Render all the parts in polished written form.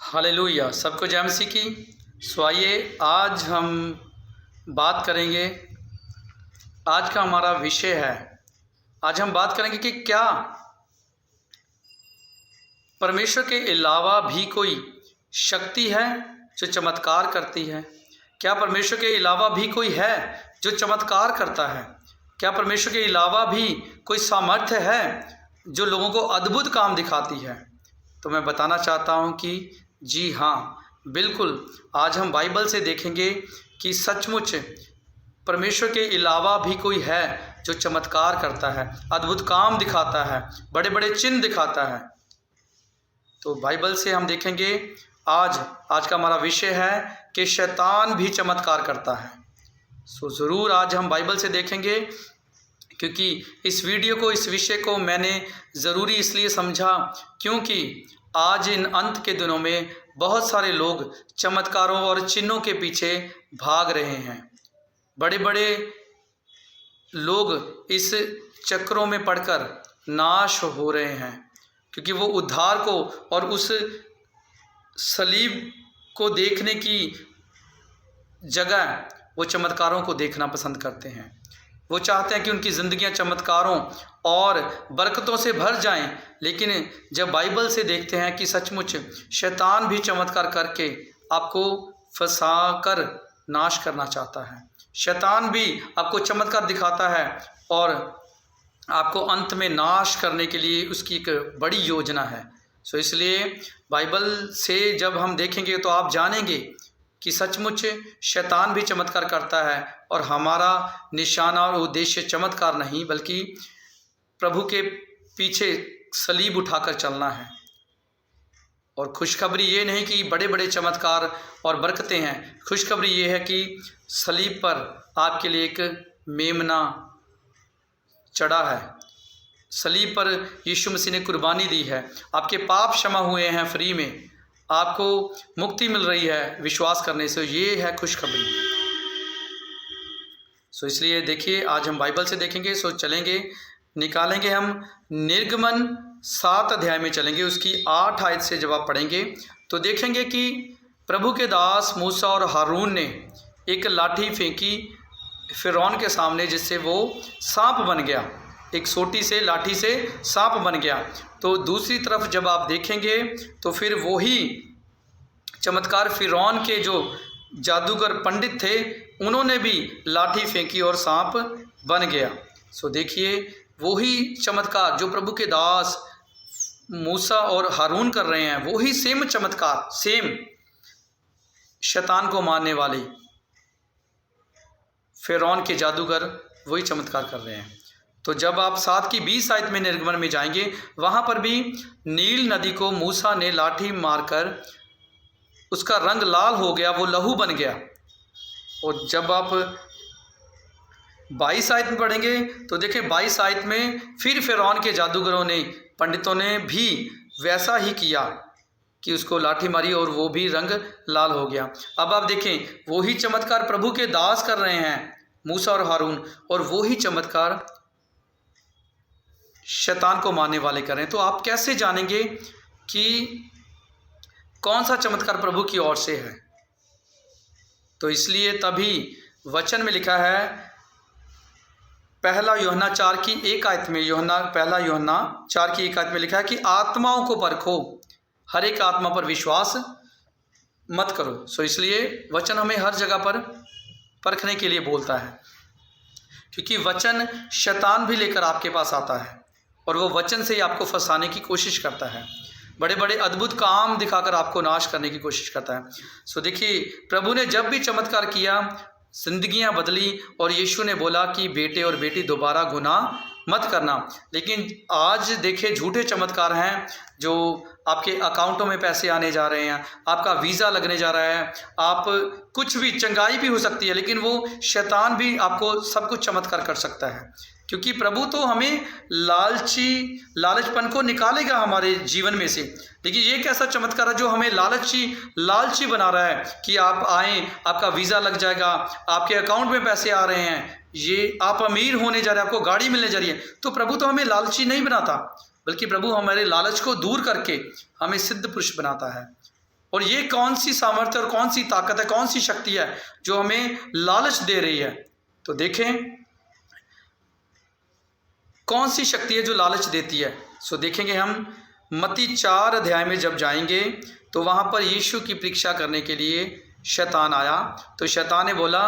Hallelujah, सबको जय मसीह की। आइए आज हम बात करेंगे। आज का हमारा विषय है, आज हम बात करेंगे कि क्या परमेश्वर के अलावा भी कोई शक्ति है जो चमत्कार करती है। क्या परमेश्वर के अलावा भी कोई है जो चमत्कार करता है। क्या परमेश्वर के अलावा भी कोई सामर्थ्य है जो लोगों को अद्भुत काम दिखाती है। तो मैं बताना चाहता हूँ कि जी हाँ, बिल्कुल। आज हम बाइबल से देखेंगे कि सचमुच परमेश्वर के अलावा भी कोई है जो चमत्कार करता है, अद्भुत काम दिखाता है, बड़े बड़े चिन्ह दिखाता है। तो बाइबल से हम देखेंगे। आज का हमारा विषय है कि शैतान भी चमत्कार करता है। सो ज़रूर आज हम बाइबल से देखेंगे, क्योंकि इस विषय को मैंने ज़रूरी इसलिए समझा क्योंकि आज इन अंत के दिनों में बहुत सारे लोग चमत्कारों और चिन्हों के पीछे भाग रहे हैं। बड़े बड़े लोग इस चक्रों में पड़कर नाश हो रहे हैं, क्योंकि वो उद्धार को और उस सलीब को देखने की जगह वो चमत्कारों को देखना पसंद करते हैं। वो चाहते हैं कि उनकी ज़िंदगियां चमत्कारों और बरकतों से भर जाएं, लेकिन जब बाइबल से देखते हैं कि सचमुच शैतान भी चमत्कार करके आपको फंसा कर नाश करना चाहता है। शैतान भी आपको चमत्कार दिखाता है और आपको अंत में नाश करने के लिए उसकी एक बड़ी योजना है। सो इसलिए बाइबल से जब हम देखेंगे तो आप जानेंगे कि सचमुच शैतान भी चमत्कार करता है और हमारा निशाना और उद्देश्य चमत्कार नहीं, बल्कि प्रभु के पीछे सलीब उठाकर चलना है। और खुशखबरी ये नहीं कि बड़े बड़े चमत्कार और बरकतें हैं। खुशखबरी ये है कि सलीब पर आपके लिए एक मेमना चढ़ा है। सलीब पर यीशु मसीह ने कुर्बानी दी है। आपके पाप क्षमा हुए हैं फ्री में, आपको मुक्ति मिल रही है विश्वास करने से। ये है खुशखबरी। सो इसलिए देखिए, आज हम बाइबल से देखेंगे। सो चलेंगे, निकालेंगे हम निर्गमन 7 अध्याय में चलेंगे। उसकी 8 आयत से जब आप पढ़ेंगे तो देखेंगे कि प्रभु के दास मूसा और हारून ने एक लाठी फेंकी फिरौन के सामने, जिससे वो सांप बन गया। एक सोटी से लाठी से सांप बन गया। तो दूसरी तरफ जब आप देखेंगे तो फिर वही चमत्कार फिरौन के जो जादूगर पंडित थे उन्होंने भी लाठी फेंकी और सांप बन गया। सो देखिए, वही चमत्कार जो प्रभु के दास मूसा और हारून कर रहे हैं, वही सेम चमत्कार, सेम शैतान को मारने वाले फिरौन के जादूगर वही चमत्कार कर रहे हैं। तो जब आप 7 की 20 आयत में निर्गमन में जाएंगे, वहाँ पर भी नील नदी को मूसा ने लाठी मारकर उसका रंग लाल हो गया, वो लहू बन गया। और जब आप 22 आयत में पढ़ेंगे तो देखें, 22 आयत में फिर फिरौन के जादूगरों ने, पंडितों ने भी वैसा ही किया कि उसको लाठी मारी और वो भी रंग लाल हो गया। अब आप देखें, वही चमत्कार प्रभु के दास कर रहे हैं मूसा और हारून, और वही चमत्कार शैतान को मारने वाले कर रहे हैं। तो आप कैसे जानेंगे कि कौन सा चमत्कार प्रभु की ओर से है? तो इसलिए तभी वचन में लिखा है, पहला यूहन्ना 4 की 1 आयत में, पहला यूहन्ना 4 की 1 आयत में लिखा है कि आत्माओं को परखो, हर एक आत्मा पर विश्वास मत करो। सो इसलिए वचन हमें हर जगह पर परखने के लिए बोलता है, क्योंकि वचन शैतान भी लेकर आपके पास आता है और वो वचन से ही आपको फंसाने की कोशिश करता है, बड़े बड़े अद्भुत काम दिखाकर आपको नाश करने की कोशिश करता है। सो देखिए, प्रभु ने जब भी चमत्कार किया, जिंदगियां बदली, और यीशु ने बोला कि बेटे और बेटी दोबारा गुनाह मत करना। लेकिन आज देखिए, झूठे चमत्कार हैं जो आपके अकाउंटों में पैसे आने जा रहे हैं, आपका वीज़ा लगने जा रहा है, आप कुछ भी, चंगाई भी हो सकती है, लेकिन वो शैतान भी आपको सब कुछ चमत्कार कर सकता है। क्योंकि प्रभु तो हमें लालचपन को निकालेगा हमारे जीवन में से, लेकिन ये कैसा चमत्कार है जो हमें लालची बना रहा है कि आप आएँ, आपका वीज़ा लग जाएगा, आपके अकाउंट में पैसे आ रहे हैं, ये आप अमीर होने जा रहे हैं, आपको गाड़ी मिलने जा रही है। तो प्रभु तो हमें लालची नहीं बनाता, बल्कि प्रभु हमारे लालच को दूर करके हमें सिद्ध पुरुष बनाता है। और ये कौन सी सामर्थ्य और कौन सी ताकत है, कौन सी शक्ति है जो हमें लालच दे रही है? तो देखें कौन सी शक्ति है जो लालच देती है। सो देखेंगे हम मत्ती 4 अध्याय में जब जाएंगे तो वहाँ पर यीशु की परीक्षा करने के लिए शैतान आया। तो शैतान ने बोला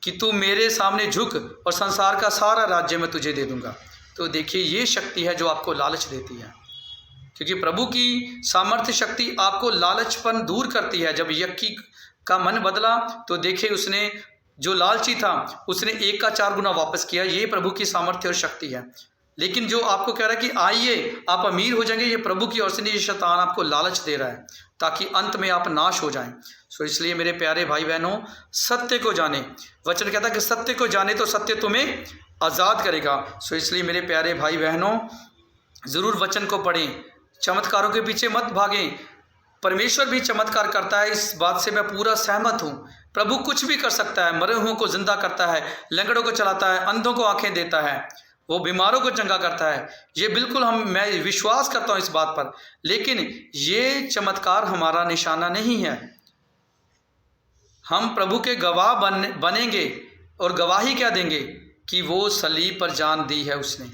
कि तू मेरे सामने झुक और संसार का सारा राज्य मैं तुझे दे दूंगा। तो देखिए ये शक्ति है जो आपको लालच देती है, क्योंकि प्रभु की सामर्थ्य शक्ति आपको लालचपन दूर करती है। जब यक्की का मन बदला तो देखिए उसने जो लालची था उसने 1 का 4 गुना वापस किया। ये प्रभु की सामर्थ्य और शक्ति है। लेकिन जो आपको कह रहा है कि आइए आप अमीर हो जाएंगे, ये प्रभु की ओर से नहीं, ये शैतान आपको लालच दे रहा है ताकि अंत में आप नाश हो जाएं। सो इसलिए मेरे प्यारे भाई बहनों, सत्य को जाने, वचन कहता है कि सत्य को जाने तो सत्य तुम्हें आज़ाद करेगा। सो इसलिए मेरे प्यारे भाई बहनों, ज़रूर वचन को पढ़ें, चमत्कारों के पीछे मत भागें। परमेश्वर भी चमत्कार करता है, इस बात से मैं पूरा सहमत हूँ। प्रभु कुछ भी कर सकता है, मरे हुओं को जिंदा करता है, लंगड़ों को चलाता है, अंधों को आंखें देता है, वो बीमारों को चंगा करता है। ये बिल्कुल मैं विश्वास करता हूँ इस बात पर। लेकिन ये चमत्कार हमारा निशाना नहीं है। हम प्रभु के गवाह बनेंगे और गवाही क्या देंगे कि वो सलीब पर जान दी है उसने,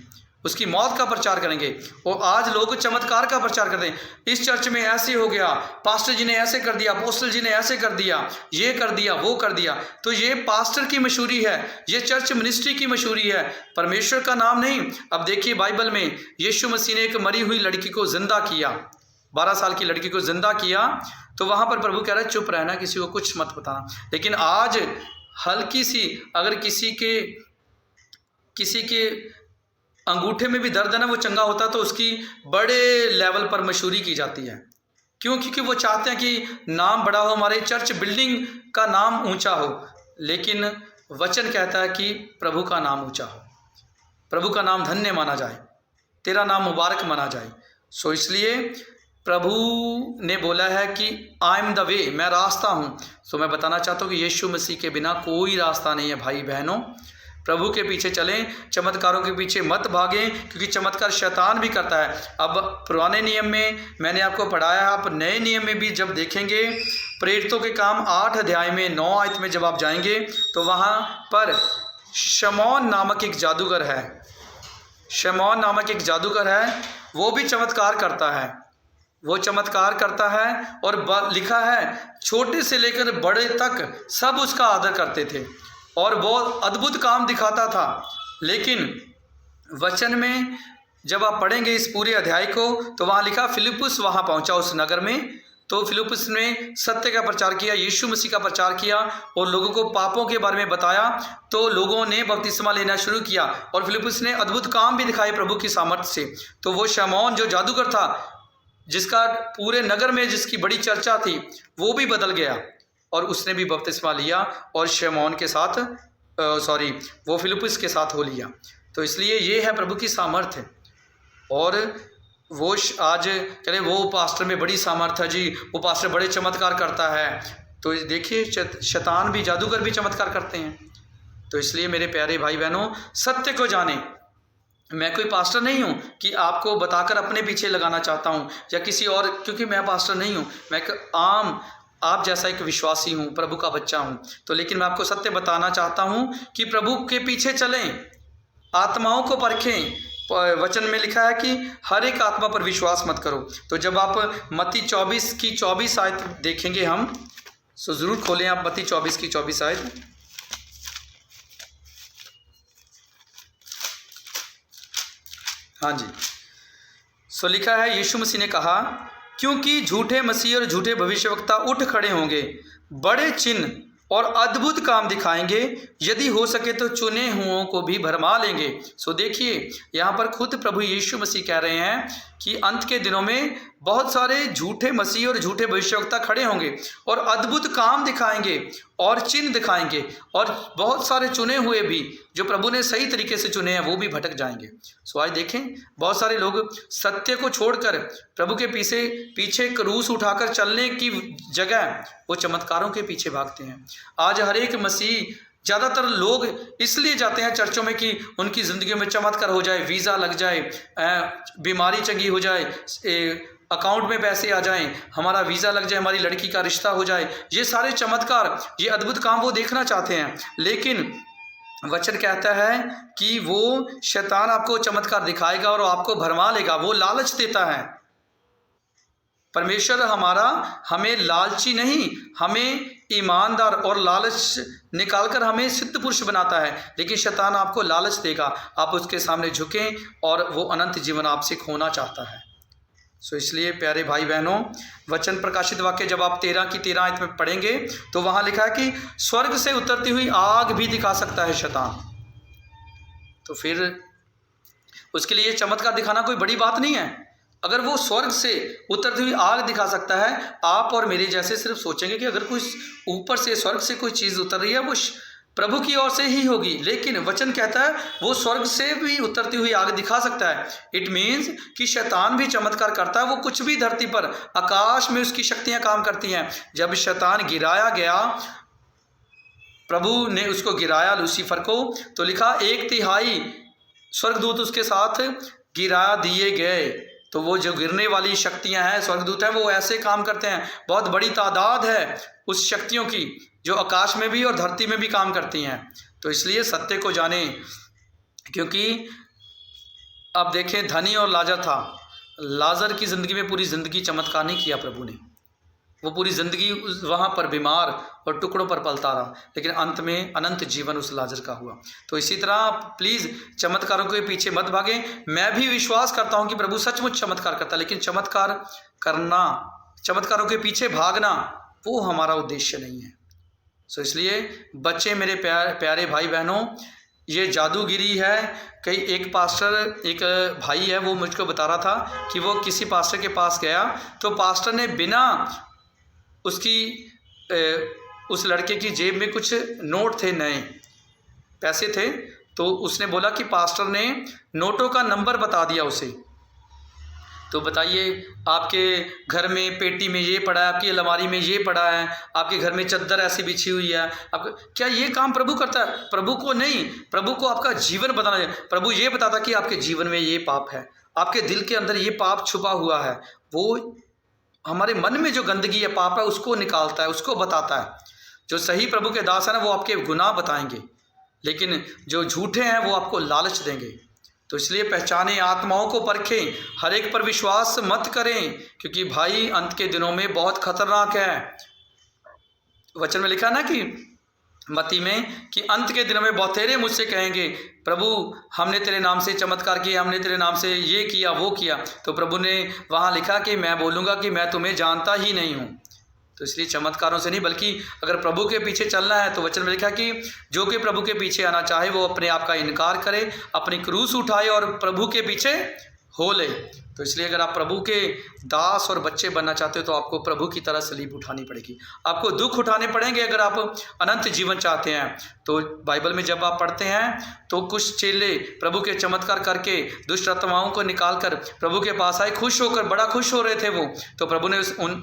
उसकी मौत का प्रचार करेंगे। और आज लोग चमत्कार का प्रचार करते हैं, इस चर्च में ऐसे हो गया, पास्टर जी ने ऐसे कर दिया, अपोस्टल जी ने ऐसे कर दिया, ये कर दिया, वो कर दिया। तो ये पास्टर की मशहूरी है, ये चर्च मिनिस्ट्री की मशहूरी है, परमेश्वर का नाम नहीं। अब देखिए बाइबल में यीशु मसीह ने एक मरी हुई लड़की को जिंदा किया, 12 साल की लड़की को जिंदा किया। तो वहाँ पर प्रभु कह रहा है चुप रहना, किसी को कुछ मत बताना। लेकिन आज हल्की सी अगर किसी के अंगूठे में भी दर्द है ना, वो चंगा होता तो उसकी बड़े लेवल पर मशहूरी की जाती है। क्यों? क्योंकि वो चाहते हैं कि नाम बड़ा हो, हमारे चर्च बिल्डिंग का नाम ऊंचा हो। लेकिन वचन कहता है कि प्रभु का नाम ऊंचा हो, प्रभु का नाम धन्य माना जाए, तेरा नाम मुबारक माना जाए। सो इसलिए प्रभु ने बोला है कि आई एम द वे, मैं रास्ता हूँ। सो मैं बताना चाहता हूँ कि यीशु मसीह के बिना कोई रास्ता नहीं है। भाई बहनों, प्रभु के पीछे चलें, चमत्कारों के पीछे मत भागें, क्योंकि चमत्कार शैतान भी करता है। अब पुराने नियम में मैंने आपको पढ़ाया है, आप नए नियम में भी जब देखेंगे, प्रेरितों के काम 8 अध्याय में 9 आयत में जब आप जाएंगे तो वहाँ पर शमौन नामक एक जादूगर है, शमौन नामक एक जादूगर है, वो भी चमत्कार करता है, वो चमत्कार करता है। और लिखा है छोटे से लेकर बड़े तक सब उसका आदर करते थे और वो अद्भुत काम दिखाता था। लेकिन वचन में जब आप पढ़ेंगे इस पूरे अध्याय को तो वहाँ लिखा फिलिप्पुस वहाँ पहुँचा उस नगर में। तो फिलिप्पुस ने सत्य का प्रचार किया, यीशु मसीह का प्रचार किया और लोगों को पापों के बारे में बताया। तो लोगों ने बपतिस्मा लेना शुरू किया और फिलिप्पुस ने अद्भुत काम भी दिखाए प्रभु की सामर्थ्य से। तो वो शमौन जो जादूगर था, जिसका पूरे नगर में जिसकी बड़ी चर्चा थी, वो भी बदल गया और उसने भी बपतिस्मा लिया और शमौन के साथ वो फिलिप्पुस के साथ हो लिया। तो इसलिए ये है प्रभु की सामर्थ्य। और वो आज कह रहे वो पास्टर में बड़ी सामर्थ्य है जी, वो पास्टर बड़े चमत्कार करता है। तो देखिए शैतान भी, जादूगर भी चमत्कार करते हैं। तो इसलिए मेरे प्यारे भाई बहनों, सत्य को जाने। मैं कोई पास्टर नहीं हूँ कि आपको बताकर अपने पीछे लगाना चाहता हूँ या किसी और, क्योंकि मैं पास्टर नहीं हूँ, मैं एक आम आप जैसा एक विश्वासी हूँ, प्रभु का बच्चा हूँ। तो लेकिन मैं आपको सत्य बताना चाहता हूँ कि प्रभु के पीछे चलें, आत्माओं को परखें। वचन में लिखा है कि हर एक आत्मा पर विश्वास मत करो। तो जब आप मत्ती 24 की 24 आयत देखेंगे हम, सो ज़रूर खोलें आप मत्ती 24 की 24 आयत। हाँ जी, सो लिखा है यीशु मसीह ने कहा, क्योंकि झूठे मसीह और झूठे भविष्यवक्ता उठ खड़े होंगे, बड़े चिन्ह और अद्भुत काम दिखाएंगे, यदि हो सके तो चुने हुओं को भी भरमा लेंगे। सो देखिए यहाँ पर खुद प्रभु यीशु मसीह कह रहे हैं कि अंत के दिनों में बहुत सारे झूठे मसीह और झूठे भविष्यवक्ता खड़े होंगे और अद्भुत काम दिखाएंगे और चिन्ह दिखाएंगे, और बहुत सारे चुने हुए भी जो प्रभु ने सही तरीके से चुने हैं वो भी भटक जाएंगे। सो आज देखें बहुत सारे लोग सत्य को छोड़कर प्रभु के पीछे क्रूस उठाकर चलने की जगह वो चमत्कारों के पीछे भागते हैं। आज हर एक मसीह, ज़्यादातर लोग इसलिए जाते हैं चर्चों में कि उनकी ज़िंदगी में चमत्कार हो जाए, वीज़ा लग जाए, बीमारी चंगी हो जाए, अकाउंट में पैसे आ जाएं, हमारा वीज़ा लग जाए, हमारी लड़की का रिश्ता हो जाए, ये सारे चमत्कार, ये अद्भुत काम वो देखना चाहते हैं। लेकिन वचन कहता है कि वो शैतान आपको चमत्कार दिखाएगा और आपको भरमा लेगा, वो लालच देता है। परमेश्वर हमें लालची नहीं, हमें ईमानदार और लालच निकालकर हमें सिद्ध पुरुष बनाता है। लेकिन शैतान आपको लालच देगा, आप उसके सामने झुकें और वो अनंत जीवन आपसे खोना चाहता है। सो इसलिए प्यारे भाई बहनों, वचन प्रकाशित वाक्य जब आप 13 की 13 आयत में पढ़ेंगे तो वहाँ लिखा है कि स्वर्ग से उतरती हुई आग भी दिखा सकता है शैतान। तो फिर उसके लिए चमत्कार दिखाना कोई बड़ी बात नहीं है। अगर वो स्वर्ग से उतरती हुई आग दिखा सकता है, आप और मेरे जैसे सिर्फ सोचेंगे कि अगर कोई ऊपर से स्वर्ग से कोई चीज़ उतर रही है वो प्रभु की ओर से ही होगी। लेकिन वचन कहता है वो स्वर्ग से भी उतरती हुई आग दिखा सकता है। इट मीन्स कि शैतान भी चमत्कार करता है, वो कुछ भी धरती पर आकाश में उसकी शक्तियां काम करती हैं। जब शैतान गिराया गया, प्रभु ने उसको गिराया लूसीफर को, तो लिखा 1/3 स्वर्गदूत उसके साथ गिरा दिए गए। तो वो जो गिरने वाली शक्तियां हैं, स्वर्गदूत हैं, वो ऐसे काम करते हैं। बहुत बड़ी तादाद है उस शक्तियों की जो आकाश में भी और धरती में भी काम करती हैं। तो इसलिए सत्य को जाने, क्योंकि अब देखें धनी और लाजर था, लाजर की ज़िंदगी में पूरी ज़िंदगी चमत्कार नहीं किया प्रभु ने, वो पूरी ज़िंदगी वहाँ पर बीमार और टुकड़ों पर पलता रहा, लेकिन अंत में अनंत जीवन उस लाजर का हुआ। तो इसी तरह प्लीज़ चमत्कारों के पीछे मत भागें। मैं भी विश्वास करता हूँ कि प्रभु सचमुच चमत्कार करता है, लेकिन चमत्कार करना, चमत्कारों के पीछे भागना, वो हमारा उद्देश्य नहीं है। सो इसलिए बच्चे, मेरे प्यारे भाई बहनों, ये जादूगिरी है। एक भाई है, वो मुझको बता रहा था कि वो किसी पास्टर के पास गया, तो पास्टर ने बिना उस लड़के की जेब में कुछ नोट थे, नए पैसे थे, तो उसने बोला कि पास्टर ने नोटों का नंबर बता दिया उसे। तो बताइए, आपके घर में पेटी में ये पड़ा है, आपकी अलमारी में ये पड़ा है, आपके घर में चद्दर ऐसी बिछी हुई है, आपका क्या ये काम प्रभु करता है? प्रभु को नहीं, प्रभु को आपका जीवन बताना चाहिए। प्रभु ये बताता कि आपके जीवन में ये पाप है, आपके दिल के अंदर ये पाप छुपा हुआ है। वो हमारे मन में जो गंदगी है, पाप है, उसको निकालता है, उसको बताता है। जो सही प्रभु के दास है ना, वो आपके गुनाह बताएंगे, लेकिन जो झूठे हैं वो आपको लालच देंगे। तो इसलिए पहचाने, आत्माओं को परखें, हर एक पर विश्वास मत करें, क्योंकि भाई अंत के दिनों में बहुत खतरनाक है। वचन में लिखा ना कि मत्ती में कि अंत के दिनों में बहुतेरे मुझसे कहेंगे, प्रभु हमने तेरे नाम से चमत्कार किया, हमने तेरे नाम से ये किया वो किया। तो प्रभु ने वहाँ लिखा कि मैं बोलूँगा कि मैं तुम्हें जानता ही नहीं हूँ। तो इसलिए चमत्कारों से नहीं, बल्कि अगर प्रभु के पीछे चलना है तो वचन में लिखा कि जो कि प्रभु के पीछे आना चाहे वो अपने आप का इनकार करे, अपनी क्रूस उठाए और प्रभु के पीछे हो ले। तो इसलिए अगर आप प्रभु के दास और बच्चे बनना चाहते हो तो आपको प्रभु की तरह सलीब उठानी पड़ेगी, आपको दुख उठाने पड़ेंगे अगर आप अनंत जीवन चाहते हैं। तो बाइबल में जब आप पढ़ते हैं तो कुछ चेले प्रभु के चमत्कार करके दुष्ट आत्माओं को निकालकर प्रभु के पास आए, खुश होकर, बड़ा खुश हो रहे थे वो। तो प्रभु ने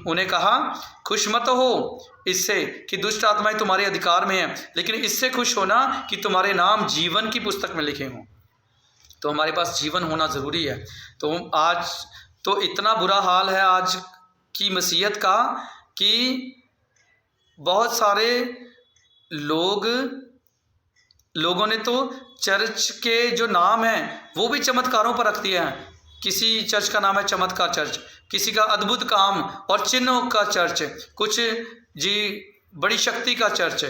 उन्हें कहा, खुश मत हो इससे कि दुष्ट आत्माएं तुम्हारे अधिकार में हैं, लेकिन इससे खुश होना कि तुम्हारे नाम जीवन की पुस्तक में लिखे हों। तो हमारे पास जीवन होना ज़रूरी है। तो आज तो इतना बुरा हाल है आज की मसीहत का कि बहुत सारे लोगों ने तो चर्च के जो नाम हैं वो भी चमत्कारों पर रख दिया है। किसी चर्च का नाम है चमत्कार चर्च, किसी का अद्भुत काम और चिन्हों का चर्च, कुछ जी बड़ी शक्ति का चर्च,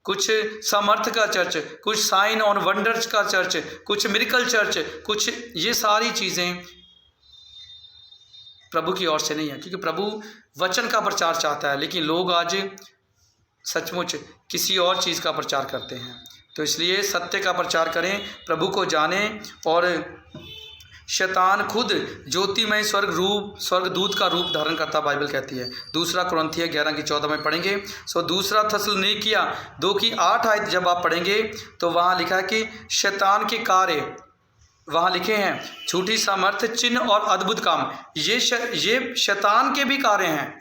कुछ सामर्थ का चर्च, कुछ साइन और वंडर्स का चर्च, कुछ मिरेकल चर्च, कुछ ये सारी चीज़ें प्रभु की ओर से नहीं है, क्योंकि प्रभु वचन का प्रचार चाहता है, लेकिन लोग आज सचमुच किसी और चीज़ का प्रचार करते हैं। तो इसलिए सत्य का प्रचार करें, प्रभु को जानें। और शैतान खुद ज्योतिमय स्वर्गदूत का रूप धारण करता, बाइबल कहती है। दूसरा कुरिन्थियों 11:14 में पढ़ेंगे। सो दूसरा थस्सलुनीकियों 2:8 आयत जब आप पढ़ेंगे तो वहाँ लिखा है कि शैतान के कार्य वहाँ लिखे हैं, झूठी सामर्थ, चिन्ह और अद्भुत काम, ये शैतान के भी कार्य हैं।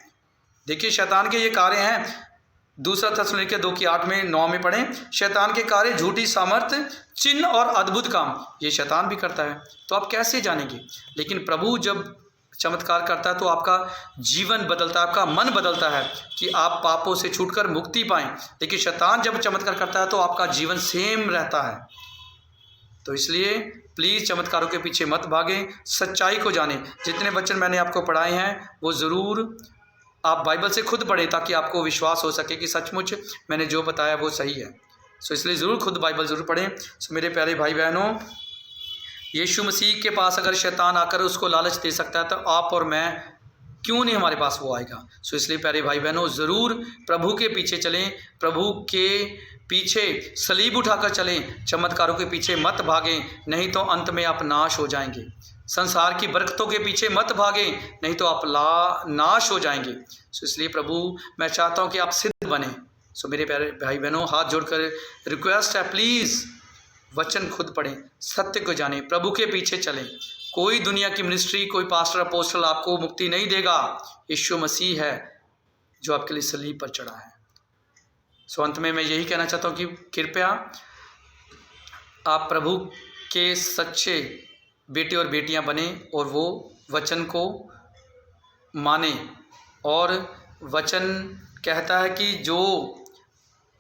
देखिए शैतान के ये कार्य हैं। दूसरा थस्सलुनीकियों 2:8 में 9 में पढ़ें, शैतान के कार्य झूठी सामर्थ, चिन्ह और अद्भुत काम, ये शैतान भी करता है। तो आप कैसे जानेंगे? लेकिन प्रभु जब चमत्कार करता है तो आपका जीवन बदलता है, आपका मन बदलता है कि आप पापों से छूटकर मुक्ति पाएं। लेकिन शैतान जब चमत्कार करता है तो आपका जीवन सेम रहता है। तो इसलिए प्लीज़ चमत्कारों के पीछे मत भागें, सच्चाई को जानें। जितने वचन मैंने आपको पढ़ाए हैं वो ज़रूर आप बाइबल से खुद पढ़ें ताकि आपको विश्वास हो सके कि सचमुच मैंने जो बताया वो सही है। सो इसलिए ज़रूर खुद बाइबल ज़रूर पढ़ें। सो मेरे प्यारे भाई बहनों, यीशु मसीह के पास अगर शैतान आकर उसको लालच दे सकता है तो आप और मैं क्यों नहीं, हमारे पास वो आएगा। सो इसलिए प्यारे भाई बहनों, ज़रूर प्रभु के पीछे चलें, प्रभु के पीछे सलीब उठाकर चलें, चमत्कारों के पीछे मत भागें, नहीं तो अंत में आप नाश हो जाएंगे। संसार की बरकतों के पीछे मत भागें, नहीं तो आप नाश हो जाएंगे। सो इसलिए प्रभु, मैं चाहता हूँ कि आप सिद्ध बने। सो मेरे प्यारे भाई बहनों, हाथ जोड़कर रिक्वेस्ट है, प्लीज़ वचन खुद पढ़ें, सत्य को जानें, प्रभु के पीछे चलें। कोई दुनिया की मिनिस्ट्री, कोई पास्टर अपोस्टल आपको मुक्ति नहीं देगा। यीशु मसीह है जो आपके लिए सलीब पर चढ़ा है। सो अंत में मैं यही कहना चाहता हूँ कि कृपया आप प्रभु के सच्चे बेटे और बेटियां बने और वो वचन को माने। और वचन कहता है कि जो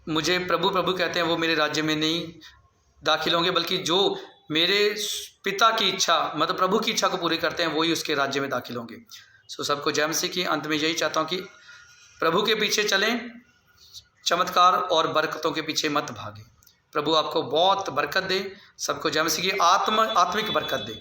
मुझे प्रभु प्रभु कहते हैं वो मेरे राज्य में नहीं दाखिल होंगे, बल्कि जो मेरे पिता की इच्छा, मतलब प्रभु की इच्छा को पूरी करते हैं, वही उसके राज्य में दाखिल होंगे। सो सबको जय मसीह की। अंत में यही चाहता हूँ कि प्रभु के पीछे चलें, चमत्कार और बरकतों के पीछे मत भागें। प्रभु आपको बहुत बरकत दे, सबको जय मसीह की आत्मिक बरकत दे।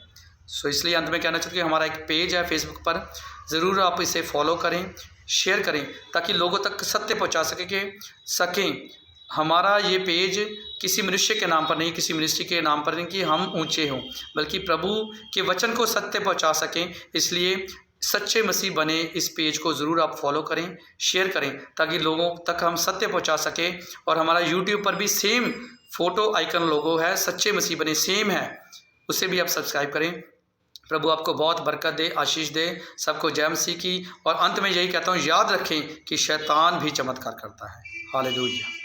सो इसलिए अंत में कहना चाहता हूँ कि हमारा एक पेज है फेसबुक पर, ज़रूर आप इसे फॉलो करें, शेयर करें, ताकि लोगों तक सत्य पहुँचा सकें। हमारा ये पेज किसी मनुष्य के नाम पर नहीं, किसी मिनिस्ट्री के नाम पर नहीं कि हम ऊंचे हों, बल्कि प्रभु के वचन को सत्य पहुंचा सकें। इसलिए सच्चे मसीह बने इस पेज को ज़रूर आप फॉलो करें, शेयर करें, ताकि लोगों तक हम सत्य पहुंचा सकें। और हमारा यूट्यूब पर भी सेम फ़ोटो आइकन लोगो है, सच्चे मसीह बने सेम है, उसे भी आप सब्सक्राइब करें। प्रभु आपको बहुत बरकत दे, आशीष दे। सबको जय मसीह की। और अंत में यही कहता हूँ, याद रखें कि शैतान भी चमत्कार करता है। हालेलुया।